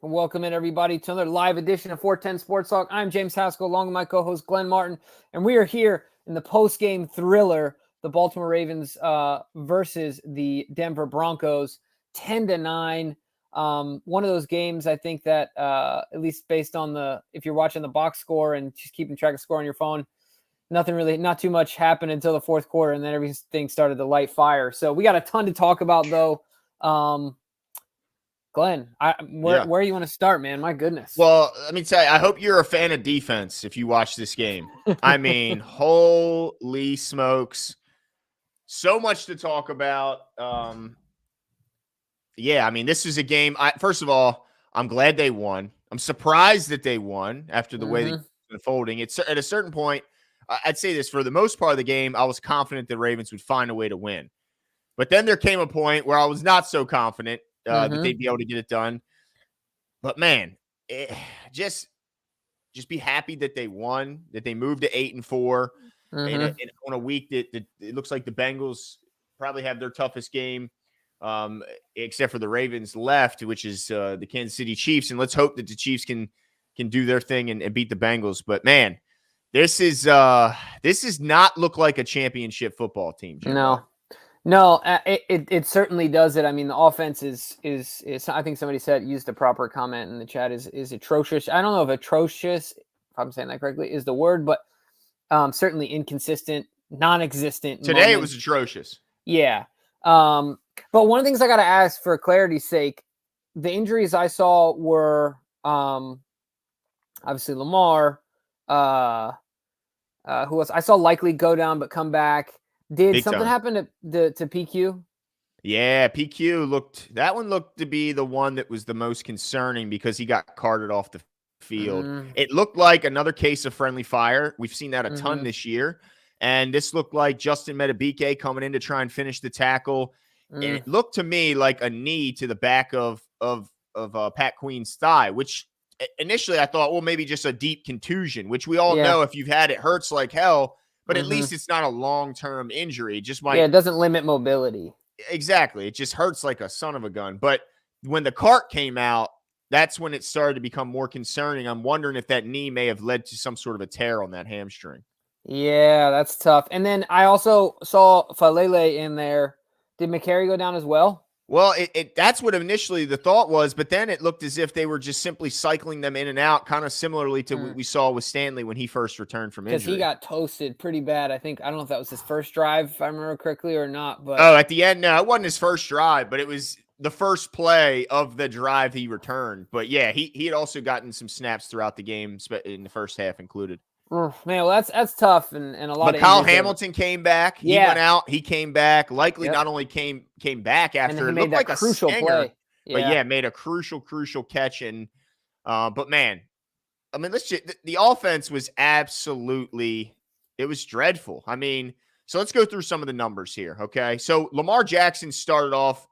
Welcome in, everybody, to another live edition of 410 Sports Talk. I'm James Haskell, along with my co-host Glenn Martin, and we are here in the post-game thriller, the Baltimore Ravens versus the Denver Broncos, 10-9. One of those games, I think that at least based on if you're watching the box score and just keeping track of score on your phone, not too much happened until the fourth quarter, and then everything started to light fire. So we got a ton to talk about, though. Glenn, where you want to start, man? My goodness. Well, let me tell you, I hope you're a fan of defense if you watch this game. I mean, holy smokes. So much to talk about. I mean, this is a game. First of all, I'm glad they won. I'm surprised that they won after the way they've been folding. It's at a certain point, I'd say this, for the most part of the game, I was confident the Ravens would find a way to win. But then there came a point where I was not so confident that they'd be able to get it done. But man, just be happy that they won, that they moved to 8-4 on a week that it looks like the Bengals probably have their toughest game, except for the Ravens left, which is the Kansas City Chiefs. And let's hope that the Chiefs can do their thing and beat the Bengals. But man, this is not look like a championship football team, Jimbo. No, it certainly does it. I mean, the offense is I think somebody used the proper comment in the chat is atrocious. I don't know if atrocious, if I'm saying that correctly, is the word, but certainly inconsistent, non-existent. Today it was atrocious. Yeah. But one of the things I got to ask for clarity's sake, the injuries I saw were obviously Lamar. Who else? I saw Likely go down but come back. Did Big something time. happen to PQ? Yeah, PQ looked to be the one that was the most concerning because he got carted off the field. It looked like another case of friendly fire. We've seen that a ton this year. And this looked like Justin Metabike coming in to try and finish the tackle. And it looked to me like a knee to the back of Pat Queen's thigh, which initially I thought, well, maybe just a deep contusion, which we all know if you've had it hurts like hell. But at least it's not a long-term injury. It just might. Yeah, it doesn't limit mobility. Exactly. It just hurts like a son of a gun. But when the cart came out, that's when it started to become more concerning. I'm wondering if that knee may have led to some sort of a tear on that hamstring. Yeah, that's tough. And then I also saw Falele in there. Did McCary go down as well? Well, that's what initially the thought was, but then it looked as if they were just simply cycling them in and out, kind of similarly to what we saw with Stanley when he first returned from injury. Because he got toasted pretty bad. I don't know if that was his first drive, if I remember correctly, or not. But at the end, no, it wasn't his first drive, but it was the first play of the drive he returned. But yeah, he had also gotten some snaps throughout the game in the first half included. Man, well, that's tough, and a lot of Kyle Hamilton came back. He went out. He came back. Likely not only came back after it looked like a crucial play, but made a crucial catch. And but man, I mean, the offense was absolutely, it was dreadful. I mean, so let's go through some of the numbers here. Okay, so Lamar Jackson started off.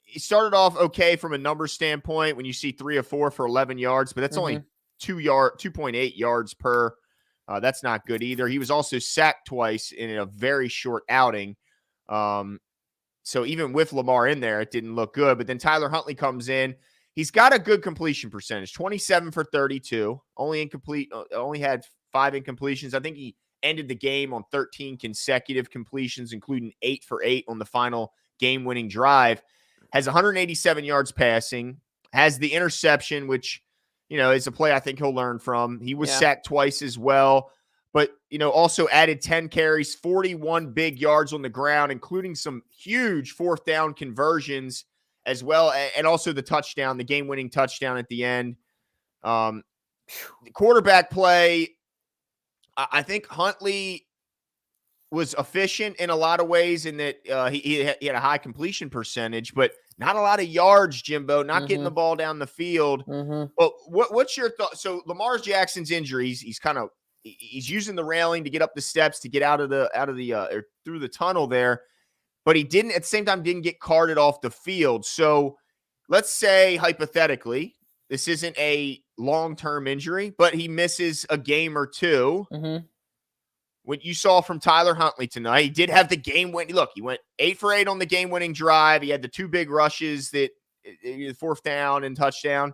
He started off okay from a number standpoint when you see 3 of 4 for 11 yards, but that's only 2.8 yards per. That's not good either. He was also sacked twice in a very short outing. So even with Lamar in there, it didn't look good. But then Tyler Huntley comes in. He's got a good completion percentage, 27 for 32. Only had 5 incompletions. I think he ended the game on 13 consecutive completions, including 8 for 8 on the final game-winning drive. Has 187 yards passing. Has the interception, which is a play I think he'll learn from. He was sacked twice as well, but, also added 10 carries, 41 big yards on the ground, including some huge fourth down conversions as well, and also the touchdown, the game-winning touchdown at the end. The quarterback play, I think Huntley was efficient in a lot of ways in that he had a high completion percentage, but not a lot of yards, Jimbo, not getting the ball down the field. But what's your thought? So Lamar Jackson's injuries, he's using the railing to get up the steps to get out of the or through the tunnel there, but he didn't at the same time didn't get carted off the field. So let's say hypothetically, this isn't a long-term injury, but he misses a game or two. What you saw from Tyler Huntley tonight, he did have the game-winning. Look, he went 8 for 8 on the game-winning drive. He had the 2 big rushes that fourth down and touchdown.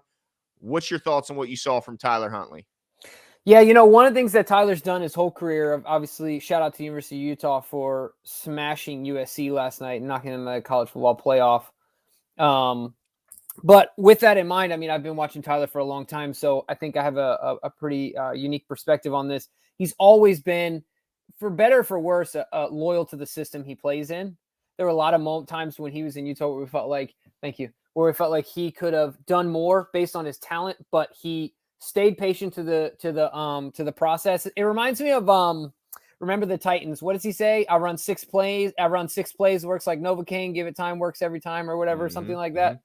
What's your thoughts on what you saw from Tyler Huntley? Yeah, one of the things that Tyler's done his whole career, obviously, shout out to the University of Utah for smashing USC last night and knocking them in the college football playoff. But with that in mind, I mean, I've been watching Tyler for a long time, so I think I have a pretty unique perspective on this. He's always been, for better or for worse, loyal to the system he plays in. There were a lot of times when he was in Utah where we felt like, he could have done more based on his talent, but he stayed patient to the process. It reminds me of remember the Titans. What does he say? I run 6 plays. Works like Novocaine. Give it time. Works every time, or whatever. Something like that.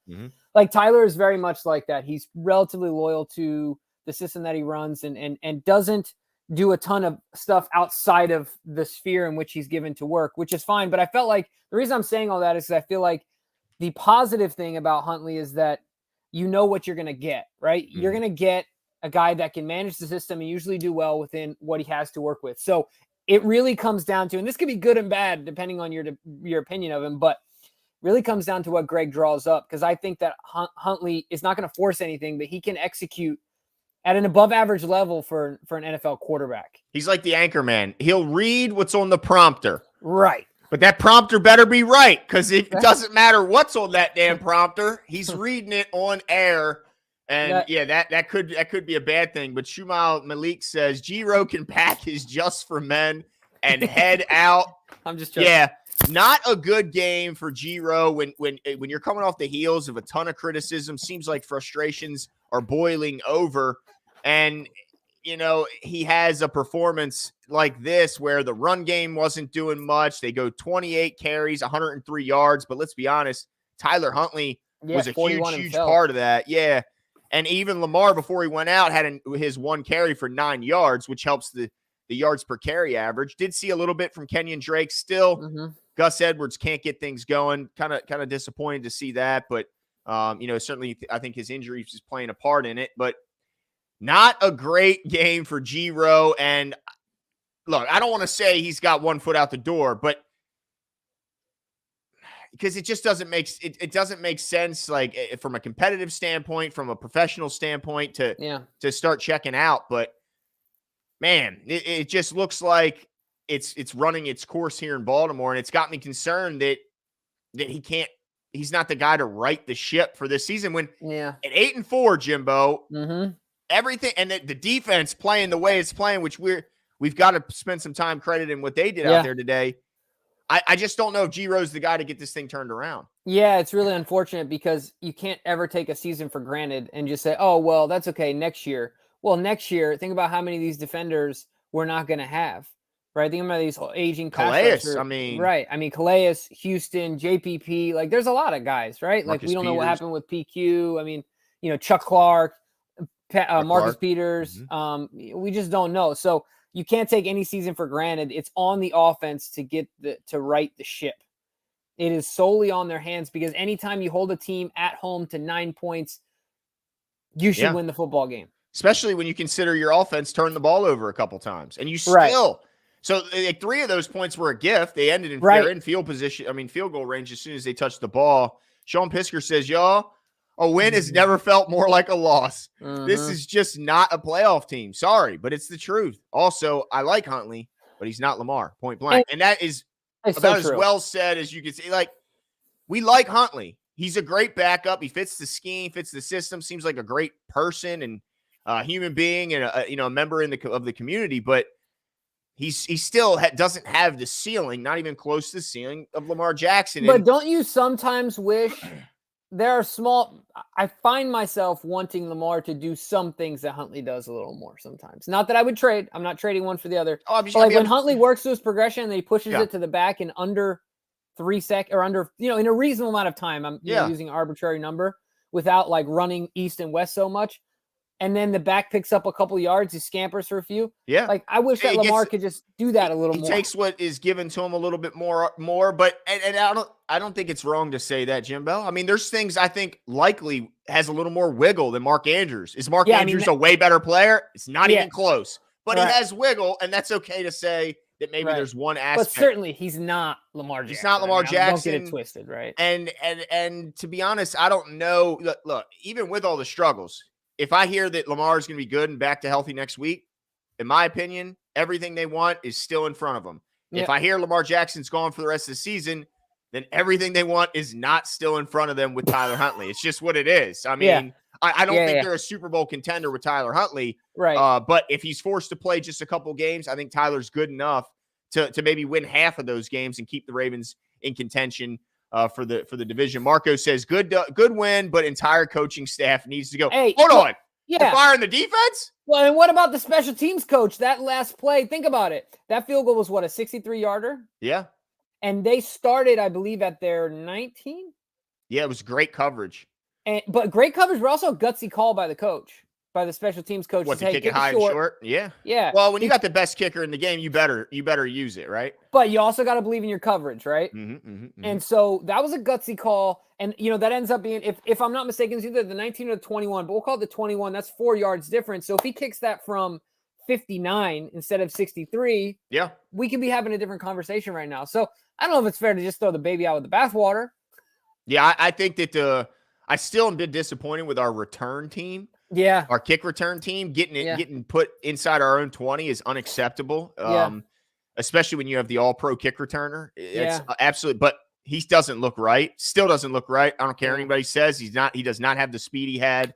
Like Tyler is very much like that. He's relatively loyal to the system that he runs, and doesn't do a ton of stuff outside of the sphere in which he's given to work, which is fine. But I felt like the reason I'm saying all that is because I feel like the positive thing about Huntley is that you know what you're going to get, right? You're going to get a guy that can manage the system and usually do well within what he has to work with. So it really comes down to, and this could be good and bad depending on your opinion of him, but really comes down to what Greg draws up. Because I think that Huntley is not going to force anything, but he can execute at an above average level for an NFL quarterback. He's like the anchor man. He'll read what's on the prompter. Right. But that prompter better be right, because it doesn't matter what's on that damn prompter. He's reading it on air. And that could be a bad thing. But Shumal Malik says Giro can pack his just for men and head out. I'm just joking. Yeah, not a good game for Giro when you're coming off the heels of a ton of criticism. Seems like frustrations are boiling over, and he has a performance like this where the run game wasn't doing much. They go 28 carries, 103 yards. But let's be honest, Tyler Huntley was a huge part of that. Yeah. And even Lamar, before he went out, had his 1 carry for 9 yards, which helps the yards per carry average. Did see a little bit from Kenyon Drake. Still, Gus Edwards can't get things going. Kind of disappointed to see that. But, certainly I think his injury is playing a part in it. But not a great game for Giro. And, look, I don't want to say he's got one foot out the door, but because it just doesn't make sense, like from a competitive standpoint, from a professional standpoint, to start checking out. But man, it just looks like it's running its course here in Baltimore, and it's got me concerned that he's not the guy to right the ship for this season. When at 8-4, Jimbo, everything, and the defense playing the way it's playing, which we've got to spend some time crediting what they did out there today. I just don't know if Giro's the guy to get this thing turned around. Yeah, it's really unfortunate because you can't ever take a season for granted and just say, oh, well, that's okay next year. Well, next year, think about how many of these defenders we're not going to have, right? Think about these aging Calais, right. I mean, Calais, Houston, JPP, like there's a lot of guys, right? Marcus like we don't know Peters. what happened with PQ. I mean, Chuck Clark, Marcus Clark. Peters. We just don't know. So you can't take any season for granted. It's on the offense to right the ship. It is solely on their hands, because anytime you hold a team at home to 9 points, you should win the football game. Especially when you consider your offense turned the ball over a couple times, and you still. So like 3 of those points were a gift. They ended in they're in field goal range as soon as they touched the ball. Sean Pisker says, y'all, a win has never felt more like a loss. This is just not a playoff team. Sorry, but it's the truth. Also, I like Huntley, but he's not Lamar, point blank. And that is about as well said as you can say. Like, we like Huntley. He's a great backup. He fits the scheme, fits the system, seems like a great person and a human being and a member of the community. But he still doesn't have the ceiling, not even close to the ceiling of Lamar Jackson. But don't you sometimes wish there are I find myself wanting Lamar to do some things that Huntley does a little more sometimes. Not that I would trade. I'm not trading one for the other. When Huntley works to his progression and he pushes it to the back in under 3 seconds or under, in a reasonable amount of time, I'm using an arbitrary number without like running east and west so much. And then the back picks up a couple yards, he scampers for a few. Yeah. Like I wish that Lamar could just do that a little more. He takes what is given to him a little bit more, but and I don't think it's wrong to say that, Jimbo. I mean, there's things I think likely has a little more wiggle than Mark Andrews. Is Mark Andrews a way better player? It's not even close. But he has wiggle, and that's okay to say that maybe there's one aspect. But certainly he's not Lamar Jackson. He's not Lamar Jackson. Don't get it twisted, right? And to be honest, I don't know. Look, even with all the struggles, if I hear that Lamar is going to be good and back to healthy next week, in my opinion, everything they want is still in front of them. Yep. If I hear Lamar Jackson's gone for the rest of the season, then everything they want is not still in front of them with Tyler Huntley. It's just what it is. I mean, I don't think they're a Super Bowl contender with Tyler Huntley. Right. But if he's forced to play just a couple games, I think Tyler's good enough to maybe win half of those games and keep the Ravens in contention for the division. Marco says, good win, but entire coaching staff needs to go. Hey, hold on. Yeah. Firing the defense? Well, and what about the special teams coach? That last play, think about it. That field goal was what, a 63-yarder? Yeah. And they started, I believe, at their 19? Yeah, it was great coverage. But great coverage, but also a gutsy call by the coach, by the special teams coach. What, to kick it high and short? Yeah. Yeah. Well, when you got the best kicker in the game, you better use it, right? But you also got to believe in your coverage, right? And so that was a gutsy call. And, that ends up being, if I'm not mistaken, it's either the 19 or the 21, but we'll call it the 21. That's 4 yards difference. So if he kicks that from 59 instead of 63, we could be having a different conversation right now. So I don't know if it's fair to just throw the baby out with the bathwater. Yeah, I think that I still am a bit disappointed with our return team. Yeah. Our kick return team getting put inside our own 20 is unacceptable. Especially when you have the all-pro kick returner. It's absolutely, but he doesn't look right. Still doesn't look right. I don't care what anybody says. He does not have the speed he had.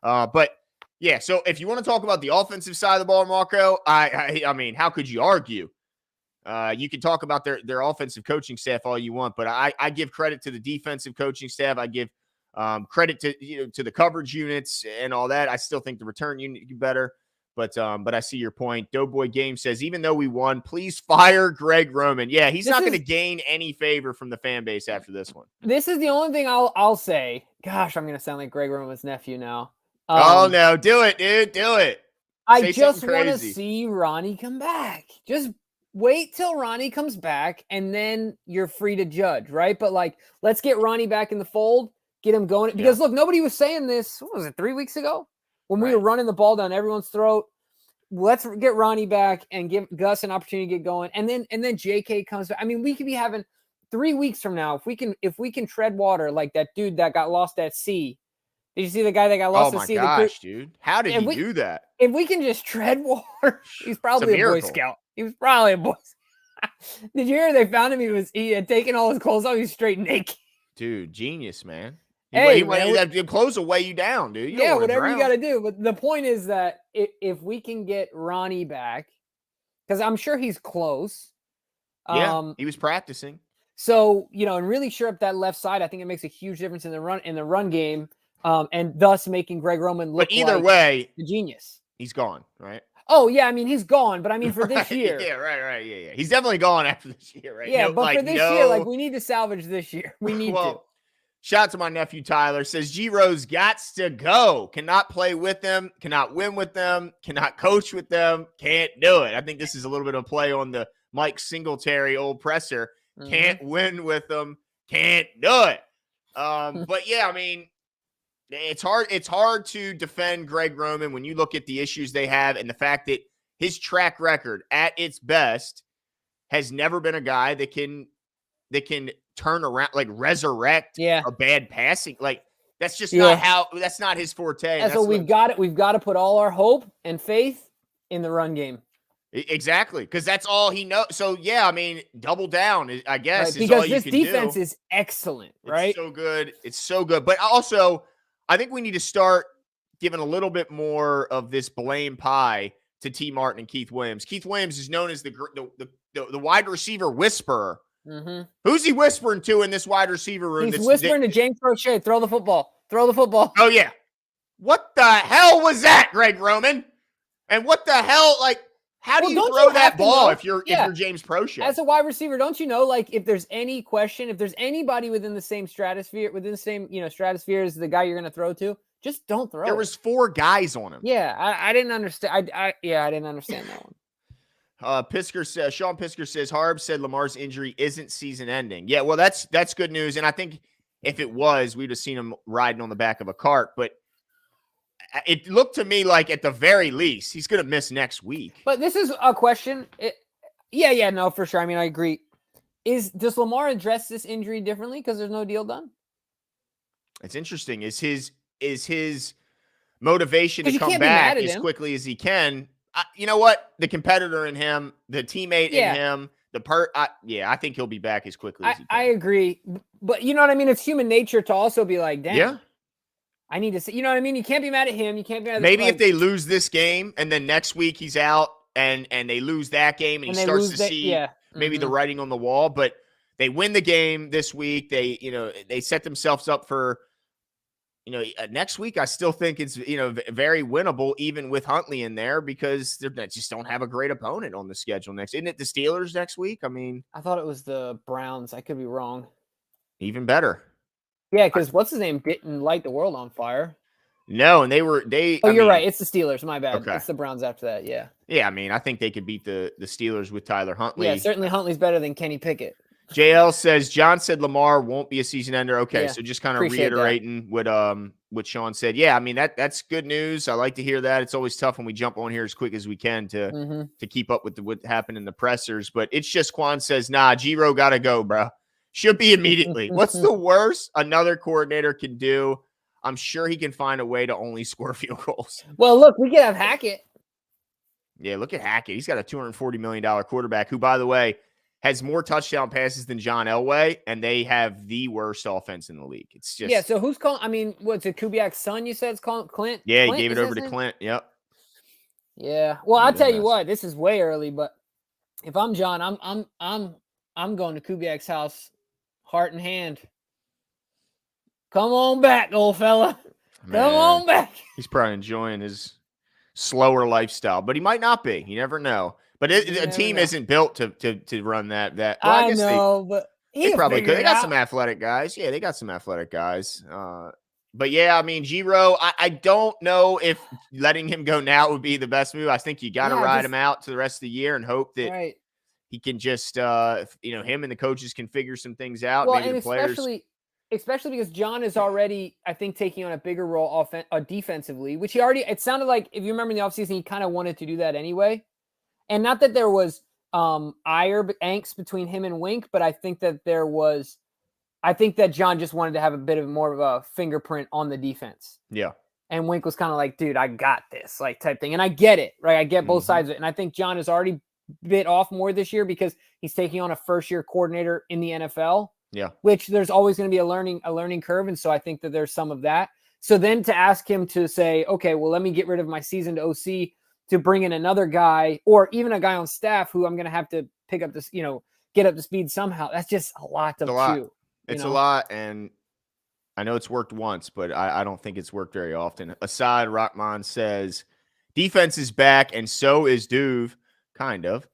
But yeah, so if you want to talk about the offensive side of the ball, Marco, I mean, how could you argue? You can talk about their offensive coaching staff all you want, but I give credit to the defensive coaching staff. I give credit to the coverage units and all that. I still think the return unit is better, but I see your point. Doughboy Game says, even though we won, please fire Greg Roman. Yeah, he's not going to gain any favor from the fan base after this one. This is the only thing I'll say. Gosh, I'm going to sound like Greg Roman's nephew now. Oh no, do it, dude, do it. I just want to see Ronnie come back. Just wait till Ronnie comes back, and then you're free to judge, right? But let's get Ronnie back in the fold, get him going. Because look, nobody was saying this. What was it, 3 weeks ago? When we were running the ball down everyone's throat. Let's get Ronnie back and give Gus an opportunity to get going. And then JK comes back. I mean, we could be having 3 weeks from now, if we can tread water like that dude that got lost at sea. Did you see the guy that got lost at sea? Oh my gosh, dude. How did he do that? If we can just tread water, he's probably a Boy Scout. He was probably a Boy Scout. Did you hear they found him? He had taken all his clothes off. He was straight naked. Dude, genius, man. Hey, clothes will weigh you down, dude. Whatever you got to do. But the point is that if we can get Ronnie back, because I'm sure he's close. Yeah, he was practicing. So, and really shore up that left side, I think it makes a huge difference in the run game. And thus making Greg Roman look way, the genius. He's gone, right? Oh, yeah. I mean, he's gone. But I mean, for this year. Yeah, right. Yeah. He's definitely gone after this year, right? Yeah, but for this year, we need to salvage this year. We need to. Shout out to my nephew, Tyler. Says, Giro's gots to go. Cannot play with them. Cannot win with them. Cannot coach with them. Can't do it. I think this is a little bit of a play on the Mike Singletary old presser. Can't win with them. Can't do it. But, yeah, I mean, it's hard to defend Greg Roman when you look at the issues they have and the fact that his track record at its best has never been a guy that can turn around, resurrect a bad passing. That's just that's not his forte. And so we've got to put all our hope and faith in the run game. Exactly. Because that's all he knows. So yeah, I mean, double down, I guess, is because all you this can defense do. Is excellent, right? It's so good. But also, I think we need to start giving a little bit more of this blame pie to T. Martin and Keith Williams. Keith Williams is known as the wide receiver whisperer. Mm-hmm. Who's he whispering to in this wide receiver room? He's whispering to James Crochet, throw the football. Oh, yeah. What the hell was that, Greg Roman? And what the hell, how do you throw that ball if you're James Crochet? As a wide receiver, don't you know, if there's any question, if there's anybody within the same stratosphere, stratosphere as the guy you're going to throw to, just don't throw. There was 4 guys on him. Yeah, I didn't understand. I didn't understand that one. Sean Pisker says, Harb said Lamar's injury isn't season ending. Yeah, well, that's good news. And I think if it was, we'd have seen him riding on the back of a cart. But it looked to me like at the very least, he's going to miss next week. But this is a question. Yeah, no, for sure. I mean, I agree. Does Lamar address this injury differently because there's no deal done? It's interesting. Is his motivation to come back as quickly as he can? You know what? The competitor in him, the teammate in him, I think he'll be back as quickly as he can. I agree. But you know what I mean? It's human nature to also be like, damn. Yeah. I need to see. You know what I mean? You can't be mad at him. You can't be mad at maybe if they lose this game and then next week he's out and they lose that game and he starts to see maybe the writing on the wall. But they win the game this week. They set themselves up for next week. I still think it's very winnable even with Huntley in there because they just don't have a great opponent on the schedule next. Isn't it the Steelers next week? I mean, I thought it was the Browns. I could be wrong. Even better. Yeah, because what's his name didn't light the world on fire. No, and you're right. It's the Steelers. My bad. Okay. It's the Browns after that. Yeah. Yeah, I mean, I think they could beat the Steelers with Tyler Huntley. Yeah, certainly Huntley's better than Kenny Pickett. JL says John said Lamar won't be a season ender. Okay, so just kind of reiterating what Sean said. Yeah, I mean that's good news. I like to hear that. It's always tough when we jump on here as quick as we can to keep up with what happened in the pressers. But it's just Quan says, nah, Giro gotta go, bro. Should be immediately. What's the worst another coordinator can do? I'm sure he can find a way to only score field goals. Well, look, we could have Hackett. Yeah, look at Hackett. He's got a $240 million quarterback who, by the way, has more touchdown passes than John Elway, and they have the worst offense in the league. It's just so who's calling? I mean, what's it? Kubiak's son? You said it's calling Clint. Yeah, Clint, he gave it over to Clint. Yep. Yeah. Well, I'll tell you what. This is way early, but if I'm John, I'm going to Kubiak's house, heart in hand. Come on back, old fella. Man, come on back. He's probably enjoying his slower lifestyle, but he might not be. You never know. But a team isn't built to run that. Well, I guess know, but they probably could. They got some athletic guys. Yeah, they got some athletic guys. But yeah, I mean, Giro, I don't know if letting him go now would be the best move. I think you got to ride him out to the rest of the year and hope that he can just, him and the coaches can figure some things out. Well, maybe and the players. Especially because John is already, I think, taking on a bigger role defensively, which it sounded like, if you remember in the offseason, he kind of wanted to do that anyway. And not that there was angst between him and Wink, but I think that John just wanted to have a bit of more of a fingerprint on the defense. Yeah. And Wink was kind of like, dude, I got this, like type thing. And I get it, right? I get both sides of it. And I think John has already bit off more this year because he's taking on a first-year coordinator in the NFL. Yeah. Which there's always going to be a learning curve. And so I think that there's some of that. So then to ask him to say, okay, well, let me get rid of my seasoned OC to bring in another guy or even a guy on staff who I'm going to have to pick up this, get up to speed somehow. That's just a lot to chew. It's a lot. And I know it's worked once, but I don't think it's worked very often. Asad Rahman says defense is back. And so is Duve, kind of.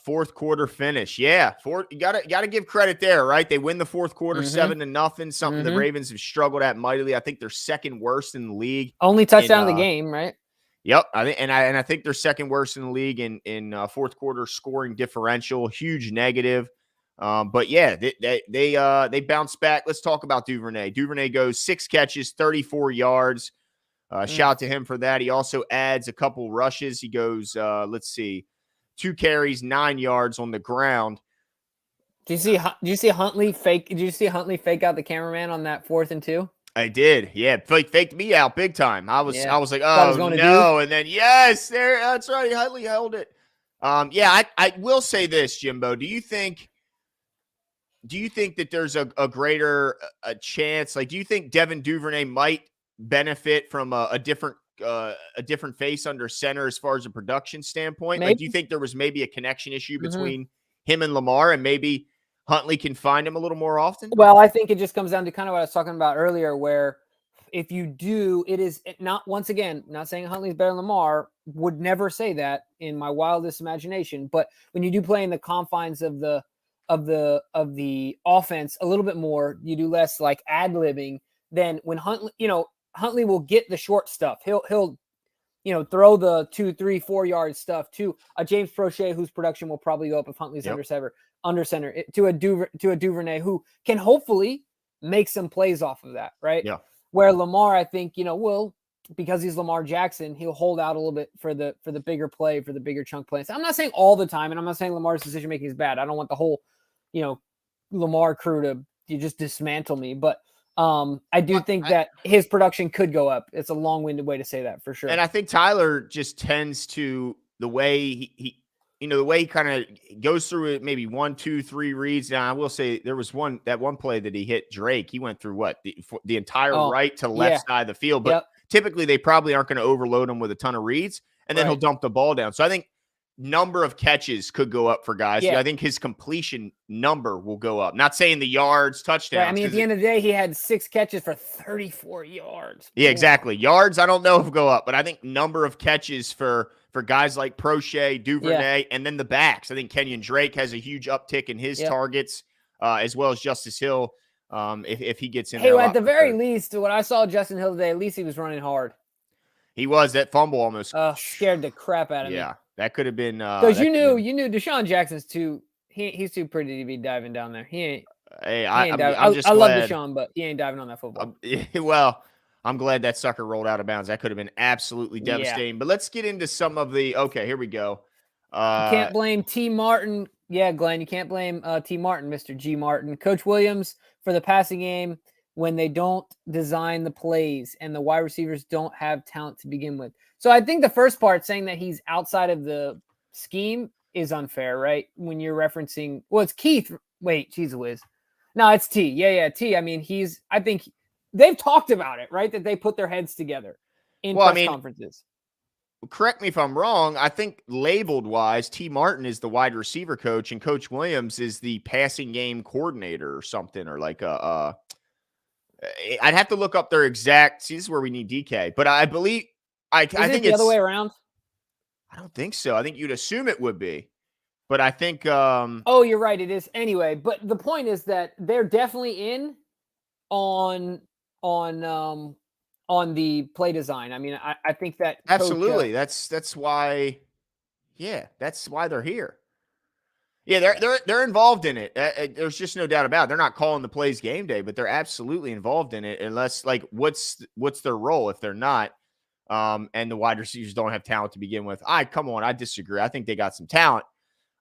Fourth quarter finish. Yeah. You gotta give credit there, right? They win the fourth quarter 7-0, something the Ravens have struggled at mightily. I think they're second worst in the league. Only touchdown of the game, right? Yep. I think they're second worst in the league in fourth quarter scoring differential, huge negative. But yeah, they bounced back. Let's talk about Duvernay. Duvernay goes 6 catches, 34 yards. Shout out to him for that. He also adds a couple rushes. He goes, 2 carries, 9 yards on the ground. Did you see Huntley fake? Did you see Huntley fake out the cameraman on that 4th and 2? I did. Yeah, faked me out big time. I was like, oh no, and then yes, that's right. Huntley held it. I will say this, Jimbo. Do you think that there's a greater chance? Like, do you think Devin Duvernay might benefit from a different face under center as far as a production standpoint? Maybe. Like, do you think there was maybe a connection issue between him and Lamar, and maybe Huntley can find him a little more often? Well, I think it just comes down to kind of what I was talking about earlier, where if you do, it is not, once again, not saying Huntley's better than Lamar, would never say that in my wildest imagination. But when you do play in the confines of the offense a little bit more, you do less like ad-libbing, then when Huntley will get the short stuff. He'll throw the 2, 3, 4 yard stuff to a James Prochet, whose production will probably go up if Huntley's under center, to a Duvernay who can hopefully make some plays off of that, right? Yeah. Where Lamar, I think, will because he's Lamar Jackson, he'll hold out a little bit for the bigger play, for the bigger chunk plays. I'm not saying all the time, and I'm not saying Lamar's decision making is bad. I don't want the whole, Lamar crew to just dismantle me, but I do think that his production could go up. It's a long-winded way to say that, for sure. And I think Tyler just tends to, the way he the way he kind of goes through it, maybe 1, 2, 3 reads. Now, I will say there was one play that he hit Drake. He went through the entire right to left side of the field. But typically they probably aren't going to overload him with a ton of reads, and then he'll dump the ball down. So I think number of catches could go up for guys. Yeah. I think his completion number will go up. Not saying the yards, touchdowns. Right. I mean, at the end of the day, he had 6 catches for 34 yards. Yeah, exactly. Yards, I don't know if go up, but I think number of catches for guys like Prochet, Duvernay, and then the backs. I think Kenyon Drake has a huge uptick in his targets, as well as Justice Hill, if he gets in there. Hey, at the very least, when I saw Justin Hill today, at least he was running hard. He was. That fumble almost scared the crap out of me. Yeah, that could have been because you knew Deshaun Jackson's he's too pretty to be diving down there. He ain't. Hey, I love Deshaun, but he ain't diving on that football. Well, I'm glad that sucker rolled out of bounds. That could have been absolutely devastating. Yeah. But let's get into some of the. Okay, here we go. You can't blame T. Martin. Yeah, Glenn, you can't blame T. Martin, Mr. G. Martin, Coach Williams, for the passing game when they don't design the plays and the wide receivers don't have talent to begin with. So I think the first part, saying that he's outside of the scheme, is unfair, right? When you're referencing, it's Keith. Wait, geez whiz. No, it's T. Yeah, T. I mean, I think they've talked about it, right? That they put their heads together in press conferences. Correct me if I'm wrong. I think labeled wise, T. Martin is the wide receiver coach and Coach Williams is the passing game coordinator or something, or like I'd have to look up their exact. See, this is where we need DK, but I believe I think it's the other way around. I don't think so. I think you'd assume it would be, but I think. You're right. It is anyway. But the point is that they're definitely in on the play design. I mean, I think that absolutely. That's why. Yeah, that's why they're here. Yeah, they're involved in it. There's just no doubt about it. They're not calling the plays game day, but they're absolutely involved in it. Unless, like, what's their role if they're not? And the wide receivers don't have talent to begin with. I disagree. I think they got some talent.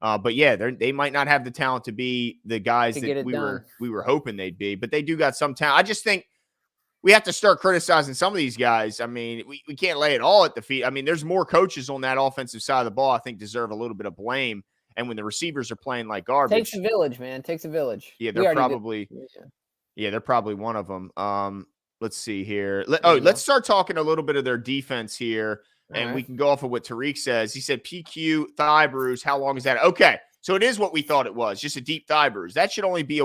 But yeah, they might not have the talent to be the guys that we were hoping they'd be, but they do got some talent. I just think we have to start criticizing some of these guys. I mean, we can't lay it all at the feet. I mean, there's more coaches on that offensive side of the ball I think deserve a little bit of blame. And when the receivers are playing like garbage, takes a village, man. Takes a village. Yeah, they're probably one of them. Let's see here. Let's start talking a little bit of their defense here, and we can go off of what Tariq says. He said PQ thigh bruise. How long is that? Okay, so it is what we thought it was, just a deep thigh bruise. That should only be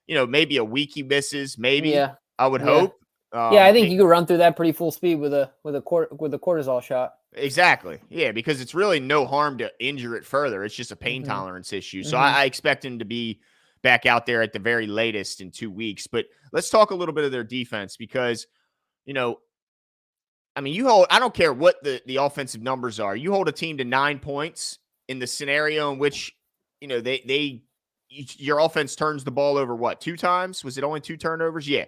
maybe a week he misses. Maybe. Yeah. I would hope. I think you could run through that pretty full speed with a cortisol shot. Exactly. Yeah, because it's really no harm to injure it further. It's just a pain tolerance issue. So I expect him to be back out there at the very latest in 2 weeks. But let's talk a little bit of their defense because, I mean, I don't care what the offensive numbers are. You hold a team to 9 points in the scenario in which, your offense turns the ball over, what, 2 times? Was it only 2 turnovers? Yeah.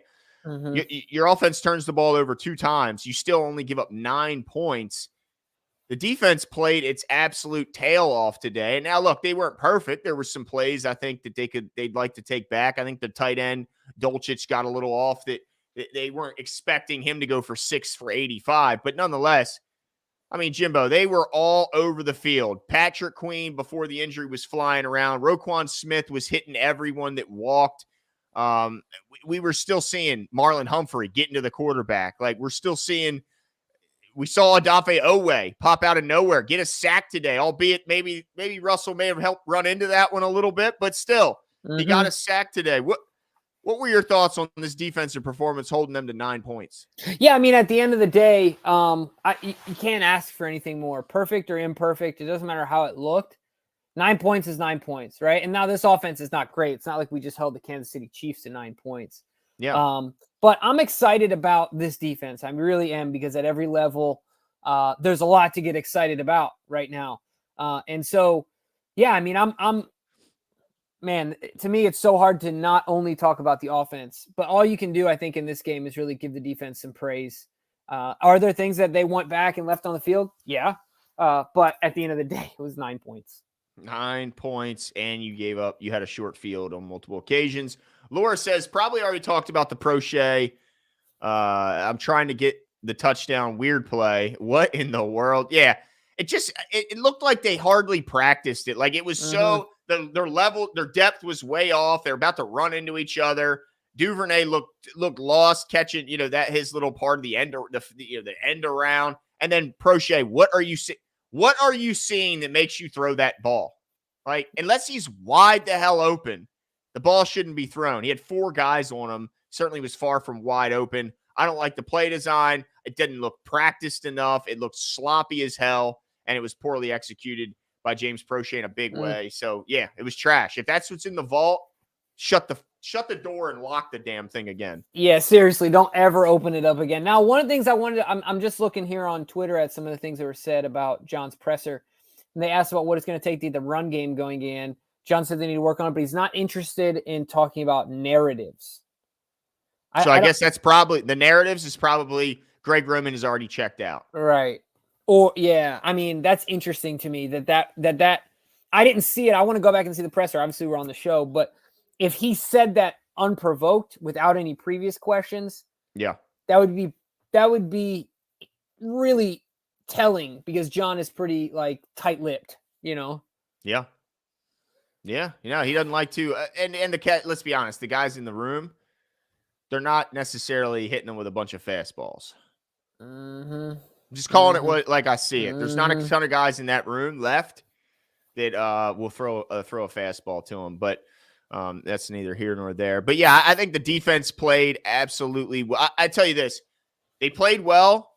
Mm-hmm. Your offense turns the ball over 2 times. You still only give up 9 points. The defense played its absolute tail off today. And now, look, they weren't perfect. There were some plays I think that they'd like to take back. I think the tight end, Dolchich, got a little off that they weren't expecting him to go for 6 for 85. But nonetheless, I mean, Jimbo, they were all over the field. Patrick Queen, before the injury, was flying around. Roquan Smith was hitting everyone that walked. We were still seeing Marlon Humphrey get into the quarterback. Like, we're still seeing – we saw Odafe Owe pop out of nowhere, get a sack today, albeit maybe Russell may have helped run into that one a little bit, but still, he got a sack today. What were your thoughts on this defensive performance holding them to 9 points? Yeah, I mean, at the end of the day, you can't ask for anything more. Perfect or imperfect, it doesn't matter how it looked. 9 points is 9 points, right? And now this offense is not great. It's not like we just held the Kansas City Chiefs to 9 points. Yeah. But I'm excited about this defense. I really am, because at every level, there's a lot to get excited about right now. And so, yeah, I mean, man, to me, it's so hard to not only talk about the offense, but all you can do, I think, in this game is really give the defense some praise. Are there things that they want back and left on the field? Yeah. But at the end of the day, it was 9 points. 9 points, and you had a short field on multiple occasions. Laura says, probably already talked about the Prochet. I'm trying to get the touchdown weird play. What in the world? Yeah. It looked like they hardly practiced it. Like it was so their depth was way off. They're about to run into each other. Duvernay looked lost catching, that his little part of the end, the end around. And then Prochet, what are you seeing that makes you throw that ball? Like, unless he's wide the hell open, the ball shouldn't be thrown. He had 4 guys on him. Certainly was far from wide open. I don't like the play design. It didn't look practiced enough. It looked sloppy as hell, and it was poorly executed by James Prochet in a big way. So, yeah, it was trash. If that's what's in the vault, shut the door and lock the damn thing again. Yeah, seriously, don't ever open it up again. Now, one of the things I'm just looking here on Twitter at some of the things that were said about John's presser, and they asked about what it's going to take to get the run game going in. John said they need to work on it, but he's not interested in talking about narratives. So I guess that's probably the narratives is probably Greg Roman is already checked out. Right. Or yeah, I mean, that's interesting to me that I didn't see it. I want to go back and see the presser. Obviously we're on the show, but if he said that unprovoked without any previous questions, yeah, that would be really telling because John is pretty like tight-lipped, Yeah. Yeah. He doesn't like to, and the cat, let's be honest, the guys in the room, they're not necessarily hitting them with a bunch of fastballs. Just calling it like I see it. There's not a ton of guys in that room left that will throw a fastball to them, but that's neither here nor there. But yeah, I think the defense played absolutely well. I tell you this, they played well,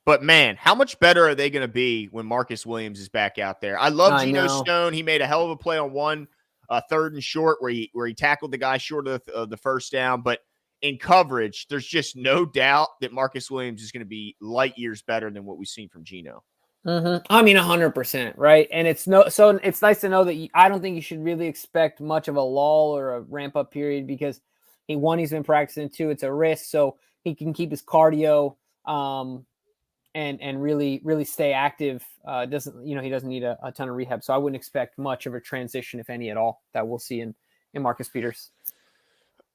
but man, how much better are they going to be when Marcus Williams is back out there? I love Geno Stone. He made a hell of a play on one 3rd and short where he tackled the guy short of the first down, but in coverage, there's just no doubt that Marcus Williams is going to be light years better than what we've seen from Geno. I mean, 100%, right? And it's nice to know that I don't think you should really expect much of a lull or a ramp up period because he's been practicing, 2, it's a risk, so he can keep his cardio and really stay active. He doesn't need a ton of rehab, so I wouldn't expect much of a transition, if any at all, that we'll see in Marcus Peters.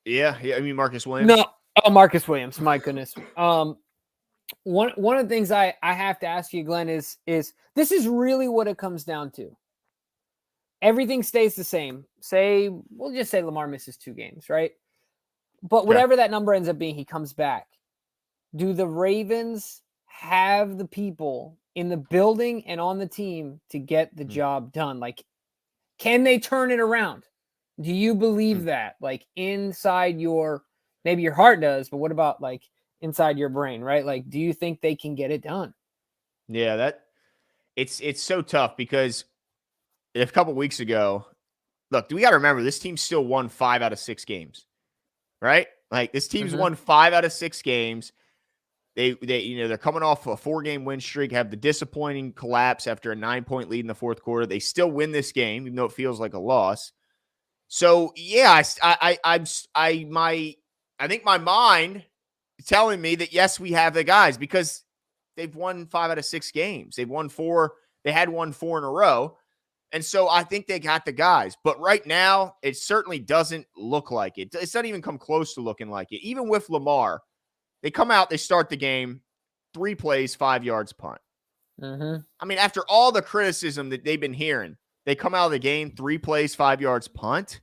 Yeah. I mean, Marcus Williams. No, Marcus Williams. My goodness. One of the things I have to ask you, Glenn, is this is really what it comes down to. Everything stays the same. We'll just say Lamar misses 2 games, right? But whatever that number ends up being, he comes back. Do the Ravens have the people in the building and on the team to get the job done? Like, can they turn it around? Do you believe that? Like inside maybe your heart does, but what about like inside your brain, right? Like, do you think they can get it done? Yeah, it's so tough because a couple weeks ago, look, we got to remember this team still won 5 out of 6 games, right? Like this team's won 5 out of 6 games. They're coming off a 4-game win streak, have the disappointing collapse after a 9-point lead in the 4th quarter. They still win this game, even though it feels like a loss. So yeah, I think my mind is telling me that yes, we have the guys because they've won 5 out of 6 games. They've won 4. They had won 4 in a row. And so I think they got the guys. But right now, it certainly doesn't look like it. It's not even come close to looking like it. Even with Lamar, they come out, they start the game, 3 plays, 5 yards, punt. I mean, after all the criticism that they've been hearing, they come out of the game, 3 plays, 5 yards, punt.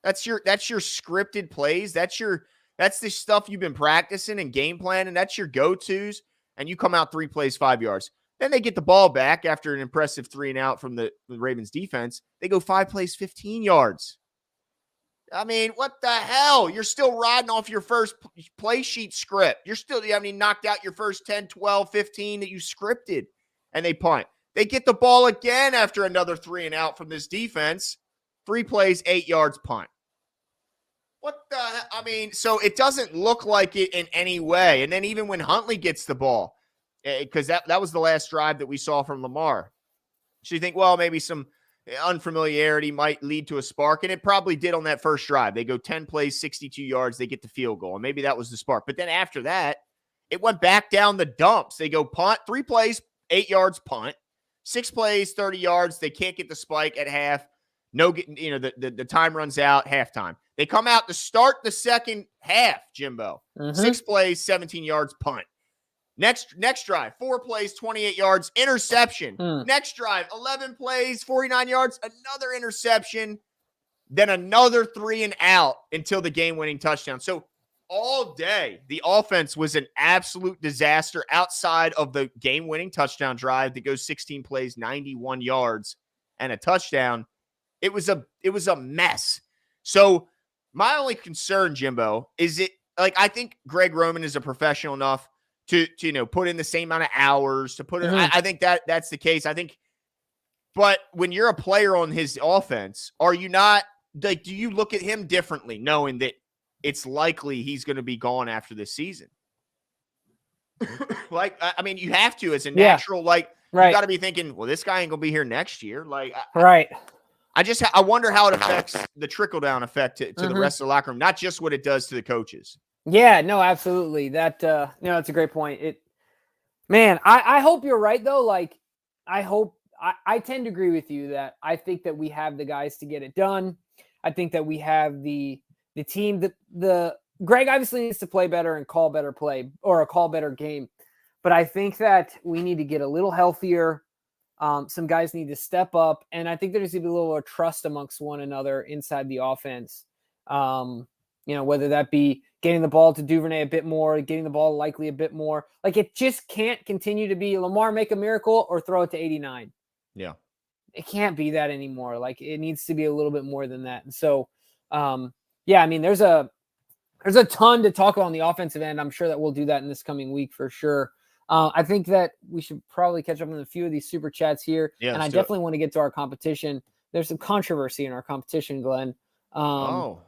That's your scripted plays. That's the stuff you've been practicing and game planning. That's your go-tos. And you come out 3 plays, 5 yards. Then they get the ball back after an impressive 3-and-out from the Ravens defense. They go 5 plays, 15 yards. I mean, what the hell? You're still riding off your first play sheet script. You haven't knocked out your first 10, 12, 15 that you scripted. And they punt. They get the ball again after another 3-and-out from this defense. 3 plays, 8 yards, punt. What the hell? I mean, so it doesn't look like it in any way. And then even when Huntley gets the ball, because that was the last drive that we saw from Lamar. So you think, well, maybe some unfamiliarity might lead to a spark, and it probably did on that first drive. They go 10 plays, 62 yards, they get the field goal, and maybe that was the spark. But then after that, it went back down the dumps. They go punt, 3 plays, 8 yards punt, 6 plays, 30 yards. They can't get the spike at half. No, the time runs out, halftime. They come out to start the second half, Jimbo. 6 plays, 17 yards, punt. Next drive, 4 plays, 28 yards, interception. Next drive, 11 plays, 49 yards, another interception, then another 3 and out until the game-winning touchdown. So all day, the offense was an absolute disaster outside of the game-winning touchdown drive that goes 16 plays, 91 yards, and a touchdown. It was a mess. So my only concern, Jimbo, is I think Greg Roman is a professional enough to put in the same amount of hours to put in. I think that's the case. I think, but when you're a player on his offense, are you not do you look at him differently, knowing that it's likely he's going to be gone after this season? I mean, you have to as a natural, right. You got to be thinking, well, this guy ain't going to be here next year. Right. I wonder how it affects the trickle-down effect to the rest of the locker room, not just what it does to the coaches. Yeah, no, absolutely. That's a great point. I hope you're right, though. I tend to agree with you that I think that we have the guys to get it done. I think that we have the team. The Greg obviously needs to play better and call better play or call better game. But I think that we need to get a little healthier. Some guys need to step up, and I think there needs to be a little more trust amongst one another inside the offense. Whether that be getting the ball to Duvernay a bit more, getting the ball likely a bit more. It just can't continue to be Lamar make a miracle or throw it to 89. Yeah. It can't be that anymore. It needs to be a little bit more than that. And so, I mean, there's a ton to talk about on the offensive end. I'm sure that we'll do that in this coming week for sure. I think that we should probably catch up on a few of these super chats here. Yeah, and I definitely want to get to our competition. There's some controversy in our competition, Glenn. So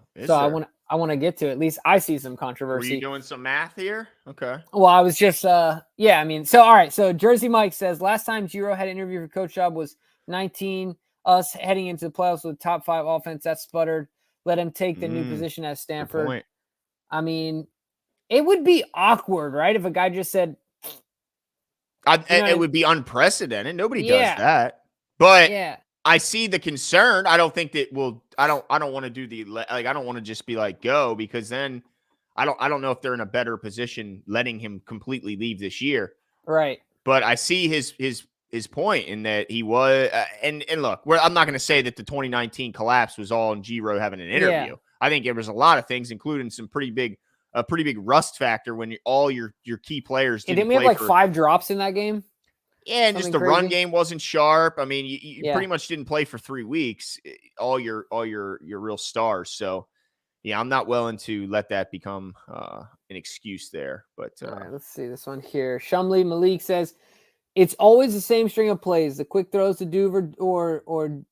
I want to get to it. At least I see some controversy. Were you doing some math here? Okay. Well, I was just, all right. So Jersey Mike says, last time Giro had an interview for coach job was 19. Us heading into the playoffs with top 5 offense that sputtered. Let him take the new position at Stanford. I mean, it would be awkward, right? If a guy just said, it would be unprecedented. Nobody does that. But I see the concern. I don't think that I don't want to do I don't want to just be go, because then I don't know if they're in a better position letting him completely leave this year. Right. But I see his point in that he was and look, I'm not going to say that the 2019 collapse was all in Giro having an interview. I think there was a lot of things, including some pretty big rust factor when all your key players didn't we have 5 drops in that game? Yeah, and just the run game wasn't sharp. I mean, you pretty much didn't play for 3 weeks, all your real stars. So, yeah, I'm not willing to let that become an excuse there. But all right, let's see this one here. Shumley Malik says it's always the same string of plays: the quick throws to Duve or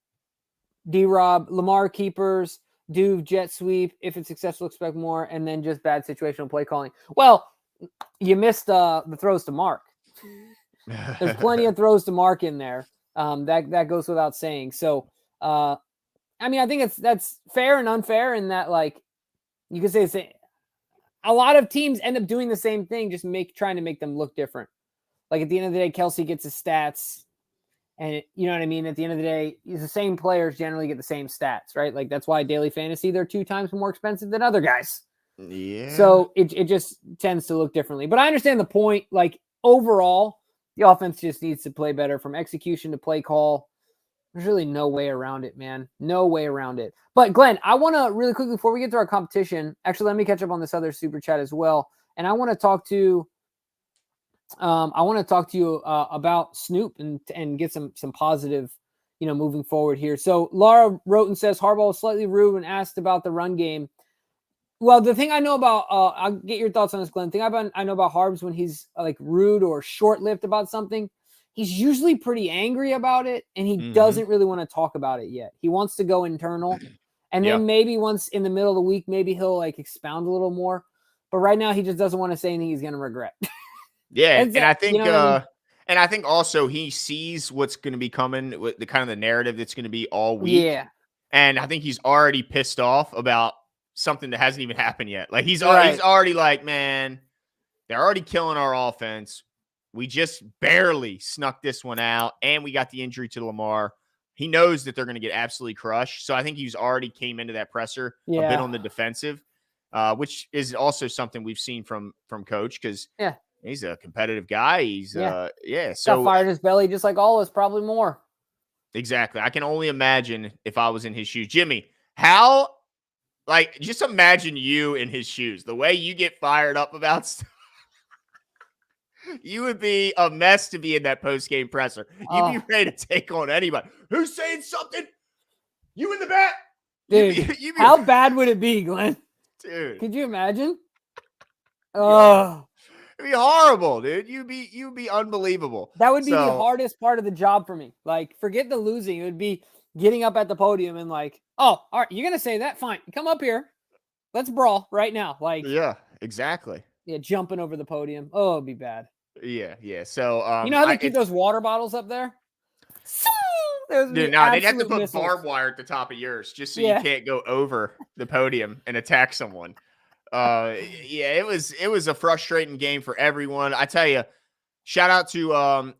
D-Rob, Lamar keepers, Duve jet sweep. If it's successful, expect more, and then just bad situational play calling. Well, you missed the throws to Mark. There's plenty of throws to Mark in there. That goes without saying. So, I mean, I think that's fair and unfair in that, you could say a lot of teams end up doing the same thing, just trying to make them look different. At the end of the day, Kelsey gets his stats, and you know what I mean? At the end of the day, the same players generally get the same stats, right? That's why daily fantasy, they're 2 times more expensive than other guys. Yeah. So it just tends to look differently. But I understand the point. Overall, the offense just needs to play better from execution to play call. There's really no way around it, man. No way around it. But Glenn, I want to really quickly, before we get to our competition, actually, let me catch up on this other super chat as well. And I want to talk to you about Snoop and get some positive, moving forward here. So Laura wrote and says Harbaugh was slightly rude when asked about the run game. Well, the thing I know about, I'll get your thoughts on this, Glenn. The thing I know about Harbs when he's rude or short-lived about something, he's usually pretty angry about it, and he doesn't really want to talk about it yet. He wants to go internal, and then maybe once in the middle of the week, maybe he'll expound a little more. But right now, he just doesn't want to say anything he's going to regret. Yeah, and I think, and I think also he sees what's going to be coming with the kind of the narrative that's going to be all week. Yeah, and I think he's already pissed off about something that hasn't even happened yet. He's already man, They're already killing our offense. We just barely snuck this one out, and we got the injury to Lamar. He knows that they're going to get absolutely crushed. So I think he's already came into that presser a bit on the defensive, which is also something we've seen from Coach because he's a competitive guy. He's so got fire in his belly just like all of us, probably more. Exactly. I can only imagine if I was in his shoes. Jimmy, how, just imagine you in his shoes. The way you get fired up about stuff. You would be a mess to be in that post-game presser. You'd be ready to take on anybody. Who's saying something? You in the back? Dude, how bad would it be, Glenn? Dude. Could you imagine? Oh. It'd be horrible, dude. You'd be unbelievable. That would be the hardest part of the job for me. Forget the losing. It would be getting up at the podium and oh, all right, you're going to say that? Fine. Come up here. Let's brawl right now. Yeah, exactly. Yeah, jumping over the podium. Oh, it'd be bad. Yeah. So, you know how they keep those water bottles up there? Dude, no, they'd have to put barbed wire at the top of yours just so you can't go over the podium and attack someone. It was a frustrating game for everyone. I tell you, shout out to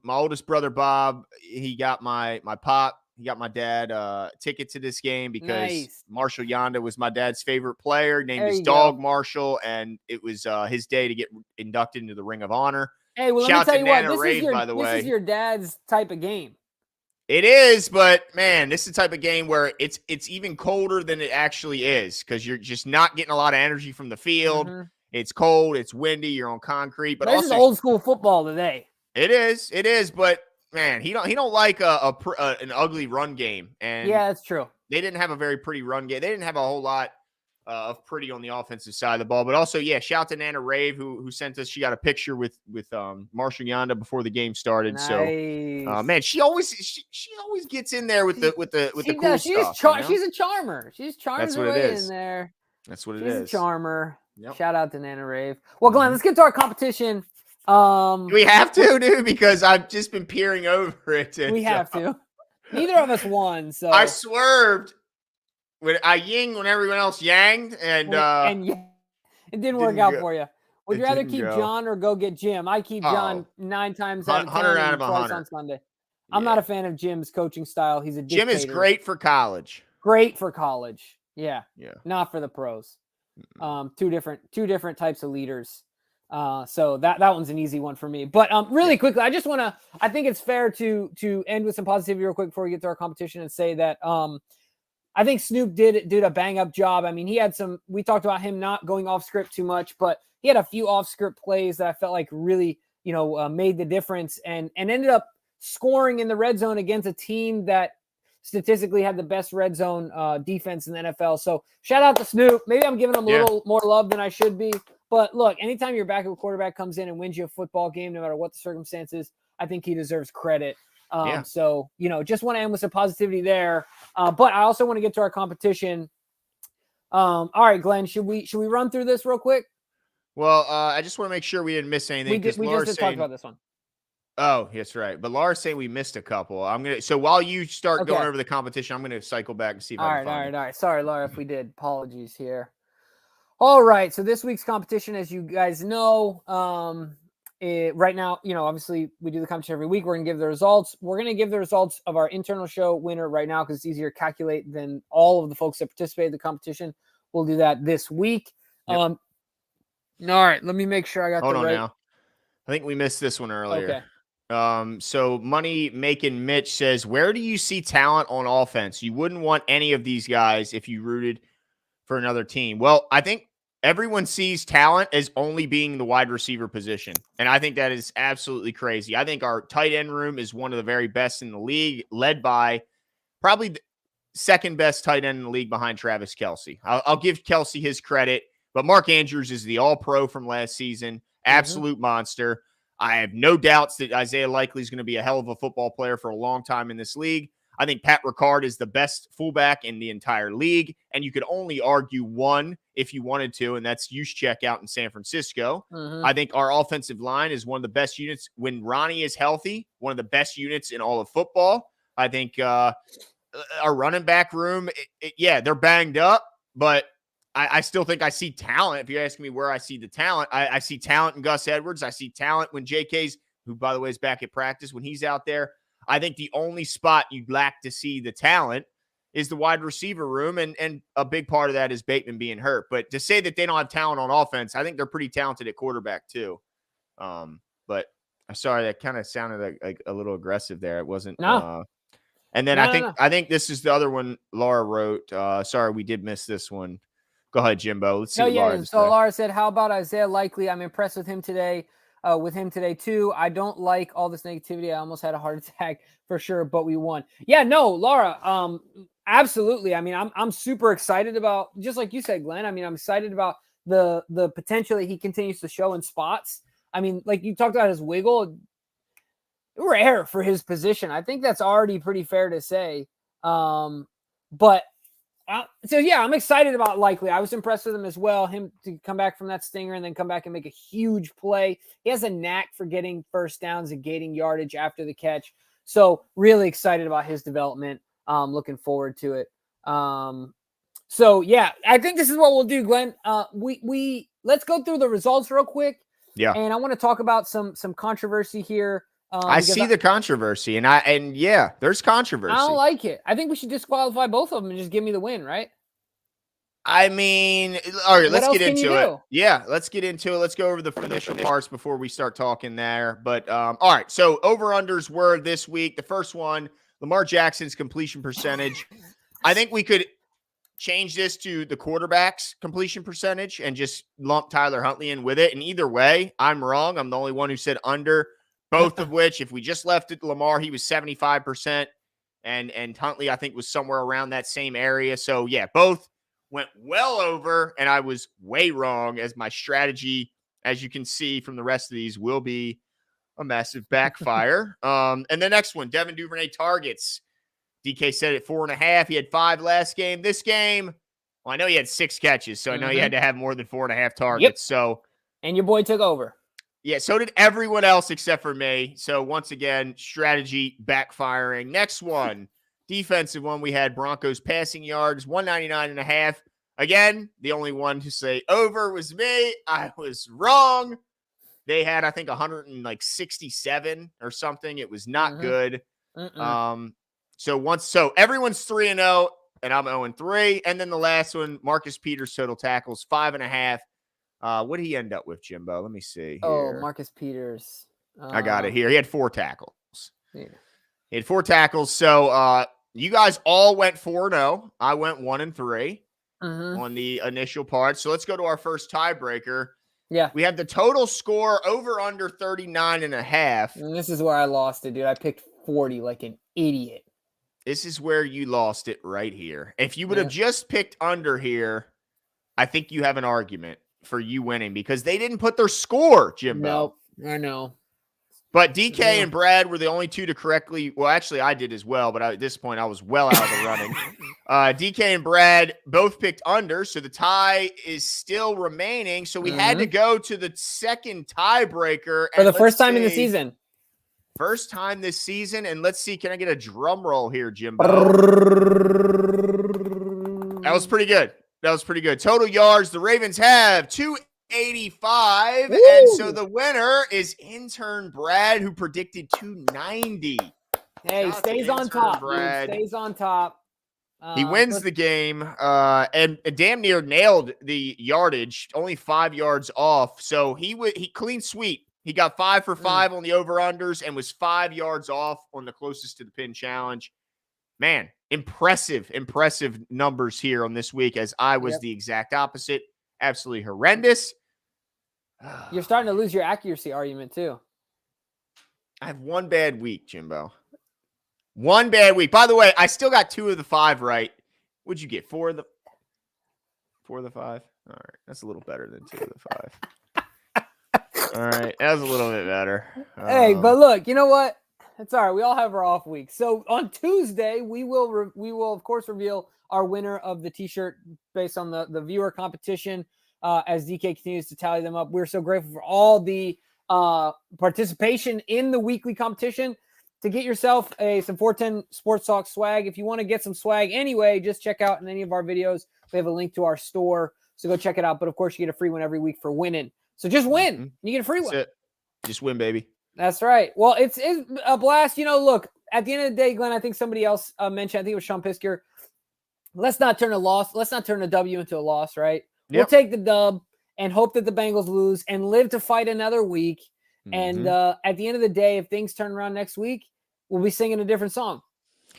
my oldest brother Bob. He got my pop. He got my dad ticket to this game because Marshall Yonda was my dad's favorite player. Named his dog Marshall, and it was his day to get inducted into the Ring of Honor. Hey, well, let me tell you what. This is your dad's type of game. It is, but man, this is the type of game where it's even colder than it actually is because you're just not getting a lot of energy from the field. Mm-hmm. It's cold, it's windy, you're on concrete. But this is old school football today. It is. But man, he don't like an ugly run game. And yeah, that's true. They didn't have a very pretty run game. They didn't have a whole lot of pretty on the offensive side of the ball. But also, shout out to Nana Rave who sent us. She got a picture with Marshall Yonda before the game started. Nice. So, man, she always gets in there with the cool stuff. She's a charmer. She's charming her way in there. That's what it is. She's a charmer. Yep. Shout out to Nana Rave. Well, Glenn, let's get to our competition. We have to, dude, because I've just been peering over it. We have to. Neither of us won, so I swerved. When I yinged when everyone else yanged, and it didn't work out for you. Would you rather keep John or go get Jim? I keep John 9 times out of 10 out of 100 on Sunday. I'm not a fan of Jim's coaching style. He's a dictator. Jim is great for college. Great for college. Yeah. Not for the pros. Two different types of leaders. So that one's an easy one for me. But really quickly, I think it's fair to end with some positivity real quick before we get to our competition and say that I think Snoop did a bang up job. I mean, we talked about him not going off script too much, but he had a few off script plays that I felt like really, made the difference and ended up scoring in the red zone against a team that statistically had the best red zone defense in the NFL. So shout out to Snoop. Maybe I'm giving him a little more love than I should be. But look, anytime your backup quarterback comes in and wins you a football game, no matter what the circumstances, I think he deserves credit. So, just want to end with some positivity there. But I also want to get to our competition. All right, Glenn, should we run through this real quick? Well, I just want to make sure we didn't miss anything. We just talked about this one. Oh, that's right. But Laura's saying we missed a couple. So while you start going over the competition, I'm going to cycle back and see if I can find it. All right. Sorry, Laura, if we did. Apologies here. All right. So this week's competition, as you guys know, right now, obviously we do the competition every week. We're going to give the results. We're going to give the results of our internal show winner right now because it's easier to calculate than all of the folks that participated in the competition. We'll do that this week. Yep. All right. Let me make sure I got Hold the on right. Now. I think we missed this one earlier. Okay. So Money Making Mitch says, where do you see talent on offense? You wouldn't want any of these guys if you rooted for another team. Well, I think everyone sees talent as only being the wide receiver position. And I think that is absolutely crazy. I think our tight end room is one of the very best in the league, led by probably the second best tight end in the league behind Travis Kelce. I'll give Kelce his credit, but Mark Andrews is the all-pro from last season. Absolute monster. I have no doubts that Isaiah Likely is going to be a hell of a football player for a long time in this league. I think Pat Ricard is the best fullback in the entire league, and you could only argue one if you wanted to, and that's Juszczyk out in San Francisco. I think our offensive line is one of the best units. When Ronnie is healthy, one of the best units in all of football. I think our running back room, they're banged up, but I still think I see talent. If you're asking me where I see the talent, I see talent in Gus Edwards. I see talent when JK's, who, by the way, is back at practice, when he's out there. I think the only spot you'd lack to see the talent is the wide receiver room, and a big part of that is Bateman being hurt. But to say that they don't have talent on offense, I think they're pretty talented at quarterback too. But sorry, that kind of sounded like a little aggressive there. It wasn't. No. And then I think this is the other one Laura wrote. Sorry, we did miss this one. Go ahead, Jimbo. Let's see what Laura So Laura said, how about Isaiah Likely? I'm impressed with him today. Too. I don't like all this negativity. I almost had a heart attack for sure, but we won. Yeah, no, Laura, absolutely. I mean, I'm super excited about, just like you said, Glenn. I mean, I'm excited about the potential that he continues to show in spots. I mean, like you talked about his wiggle, rare for his position. I think that's already pretty fair to say. But so yeah, I'm excited about Likely. I was impressed with him as well. Him to come back from that stinger and then come back and make a huge play. He has a knack for getting first downs and gaining yardage after the catch. So really excited about his development. Looking forward to it. So yeah, I think this is what we'll do, Glenn. We let's go through the results real quick. Yeah. And I want to talk about some controversy here. I see the controversy, and yeah, there's controversy. I don't like it. I think we should disqualify both of them and just give me the win, right? I mean, all right, let's get into it. Yeah, let's get into it. Let's go over the initial parts before we start talking there. But all right, so over-unders were this week. The first one, Lamar Jackson's completion percentage. I think we could change this to the quarterback's completion percentage and just lump Tyler Huntley in with it. And either way, I'm wrong. I'm the only one who said under. Both of which, if we just left it to Lamar, he was 75%. And Huntley, I think, was somewhere around that same area. So, yeah, both went well over, and I was way wrong, as my strategy, as you can see from the rest of these, will be a massive backfire. And the next one, Devin Duvernay targets. DK said it 4.5. He had 5 last game. This game, well, I know he had 6 catches, so I know he had to have more than 4.5 targets. Yep. So, and your boy took over. Yeah, so did everyone else except for me. So once again, strategy backfiring. Next one, defensive one, we had Broncos passing yards, 199.5. Again, the only one to say over was me. I was wrong. They had, I think, 167 or something. It was not good. So everyone's 3-0, and I'm 0-3. And then the last one, Marcus Peters total tackles, 5.5. What did he end up with, Jimbo? Let me see here. Oh, Marcus Peters. I got it here. He had 4 tackles. Yeah. He had 4 tackles. So you guys all went 4-0. I went 1-3 on the initial part. So let's go to our first tiebreaker. Yeah. We have the total score over under 39.5. And this is where I lost it, dude. I picked 40 like an idiot. This is where you lost it right here. If you would have just picked under here, I think you have an argument for you winning because they didn't put their score, Jimbo. Nope, I know. But DK and Brad were the only two to correctly. Well, actually, I did as well, but at this point, I was well out of the running. DK and Brad both picked under, so the tie is still remaining. So we had to go to the second tiebreaker for the first time in the season. First time this season, and let's see. Can I get a drum roll here, Jimbo? That was pretty good. Total yards, the Ravens have 285. Woo! And so the winner is intern Brad, who predicted 290. Hey, stays on top, Brad. Stays on top. He wins the game and damn near nailed the yardage, only 5 yards off. So he clean sweep. He got 5 for 5 on the over-unders and was 5 yards off on the closest to the pin challenge. Man, impressive numbers here on this week, as I was the exact opposite. Absolutely horrendous. You're starting to lose your accuracy argument, too. I have one bad week, Jimbo. One bad week. By the way, I still got 2 of the 5 right. What'd you get? 4 of the 5? All right. That's a little better than 2 of the 5. All right. That was a little bit better. Hey, but look, you know what? It's all right. We all have our off weeks. So on Tuesday, we will of course reveal our winner of the T-shirt based on the viewer competition. As DK continues to tally them up, we're so grateful for all the participation in the weekly competition. To get yourself some 410 Sports Talk swag, if you want to get some swag anyway, just check out in any of our videos. We have a link to our store So go check it out. But of course, you get a free one every week for winning. So just win. Mm-hmm. You get a free one. That's it. Just win, baby. That's right. Well, it's a blast. Look, at the end of the day, Glenn, I think somebody else mentioned, I think it was Sean Pisker, let's not turn a W into a loss, right? Yep. We'll take the dub and hope that the Bengals lose and live to fight another week. Mm-hmm. And at the end of the day, if things turn around next week, we'll be singing a different song.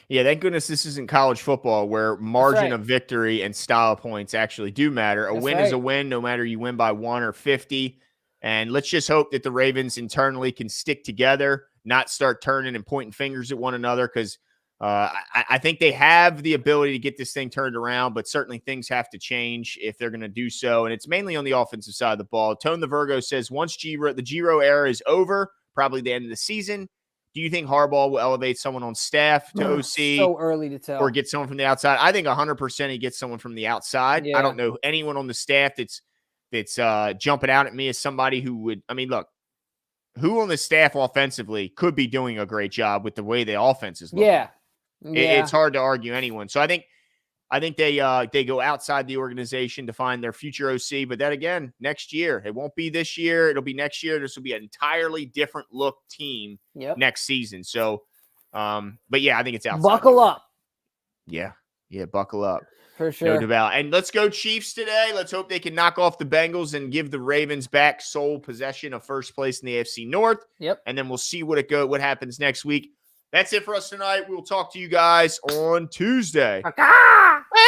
Yeah, thank goodness this isn't college football where margin of victory and style points actually do matter. A win is a win, no matter you win by 1 or 50. And let's just hope that the Ravens internally can stick together, not start turning and pointing fingers at one another, because I think they have the ability to get this thing turned around, but certainly things have to change if they're going to do so. And it's mainly on the offensive side of the ball. Tone the Virgo says once the Giro era is over, probably the end of the season, do you think Harbaugh will elevate someone on staff to OC? So early to tell. Or get someone from the outside? I think 100% he gets someone from the outside. Yeah. I don't know anyone on the staff that's jumping out at me as somebody who would – I mean, look, who on the staff offensively could be doing a great job with the way the offense is looking? Yeah. It's hard to argue anyone. So I think they go outside the organization to find their future OC. But then again, next year. It won't be this year. It'll be next year. This will be an entirely different look team next season. So, but yeah, I think it's outside. Buckle up. Yeah, buckle up. For sure. No doubt. And let's go Chiefs today. Let's hope they can knock off the Bengals and give the Ravens back sole possession of first place in the AFC North. Yep. And then we'll see what happens next week. That's it for us tonight. We'll talk to you guys on Tuesday.